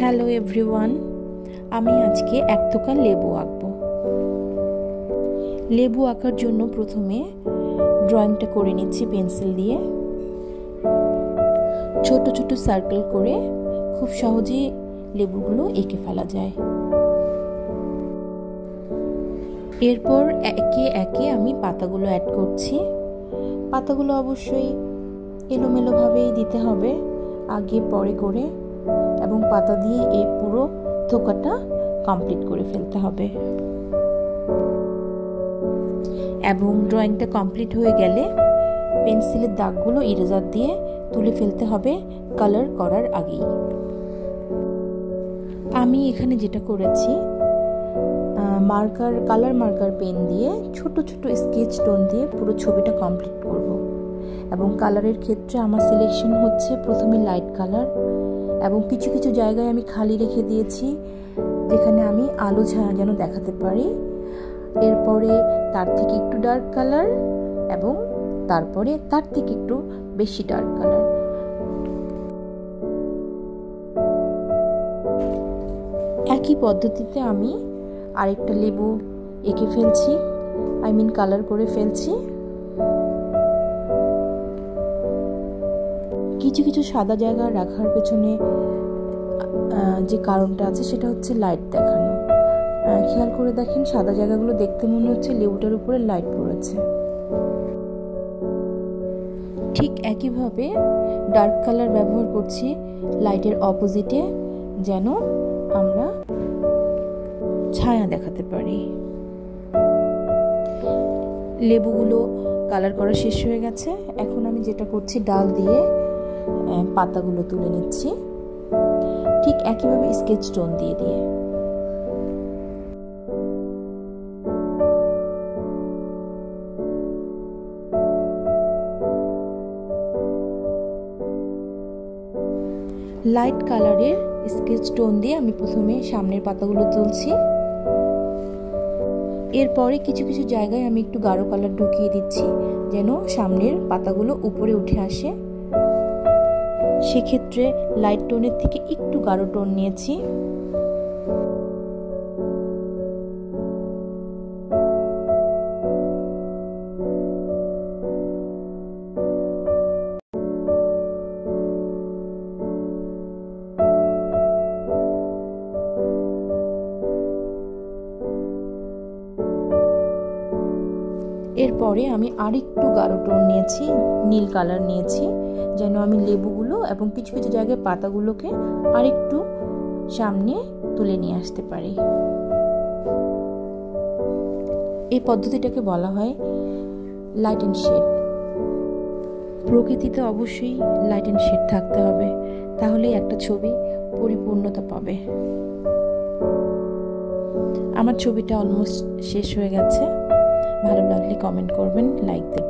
Hello everyone, আমি আজকে এক থোকা লেবু আঁকবো। লেবু আঁকার জন্য প্রথমে ড্রয়িংটা করে নিচ্ছি পেন্সিল দিয়ে। ছোট ছোট সার্কেল করে খুব সহজেই লেবুগুলো এঁকে ফেলা যায়। এরপর একে একে আমি পাতাগুলো অ্যাড করছি। পাতাগুলো অবশ্যই এলোমেলোভাবেই দিতে হবে, আগে পরে করে, এবং পাতা দিয়ে এই পুরো থোকাটা কমপ্লিট করে ফেলতে হবে। এবং ড্রয়িংটা কমপ্লিট হয়ে গেলে পেন্সিলের দাগগুলো ইরেজার দিয়ে তুলে ফেলতে হবে কালার করার আগেই। আমি এখানে যেটা করেছি, কালার মার্কার পেন দিয়ে ছোট ছোট স্কেচ টোন দিয়ে পুরো ছবিটা কমপ্লিট করব। এবং কালারের ক্ষেত্রে আমার সিলেকশন হচ্ছে প্রথমে লাইট কালার, এবং কিছু কিছু জায়গায় আমি খালি রেখে দিয়েছি যেখানে আমি আলো ছায়া যেন দেখাতে পারি। এরপরে তার থেকে একটু ডার্ক কালার, এবং তারপরে তার থেকে একটু বেশি ডার্ক কালার। একই পদ্ধতিতে আমি আরেকটা লেবু এঁকে ফেলছি, কালার করে ফেলছি। কিছু কিছু সাদা জায়গা রাখার পেছনে যে কারণটা আছে সেটা হচ্ছে লাইট দেখানো। খেয়াল করে দেখেন, সাদা জায়গাগুলো দেখতে মনে হচ্ছে লেবুটার উপরে লাইট পড়েছে। ঠিক একইভাবে ডার্ক কালার ব্যবহার করছি লাইটের অপোজিটে, যেন আমরা ছায়া দেখাতে পারি। লেবুগুলো কালার করা শেষ হয়ে গেছে। এখন আমি যেটা করছি, ডাল দিয়ে পাতাগুলো তুলে নিচ্ছি, ঠিক একইভাবে স্কেচ টোন দিয়ে দিয়ে। লাইট কালারের স্কেচ টোন দিয়ে আমি প্রথমে সামনের পাতাগুলো তুলছি। এরপরে কিছু কিছু জায়গায় আমি একটু গাঢ় কালার ঢুকিয়ে দিচ্ছি যেন সামনের পাতাগুলো উপরে উঠে আসে। সেক্ষেত্রে লাইট টোনের থেকে একটু গাঢ় টোন নিয়েছি। এরপরে আমি আরেকটু গাঢ় টোন নিয়েছি, নীল কালার নিয়েছি, যেন আমি লেবুগুলো এবং কিছু কিছু জায়গায় পাতাগুলোকে আরেকটু সামনে তুলে নিয়ে আসতে পারি। এই পদ্ধতিটাকে বলা হয় লাইট অ্যান্ড শেড। প্রকৃতিতে অবশ্যই লাইট অ্যান্ড শেড থাকতে হবে, তাহলেই একটা ছবি পরিপূর্ণতা পাবে। আমার ছবিটা অলমোস্ট শেষ হয়ে গেছে। ভালো লাগলে কমেন্ট করবেন, লাইক দেবেন।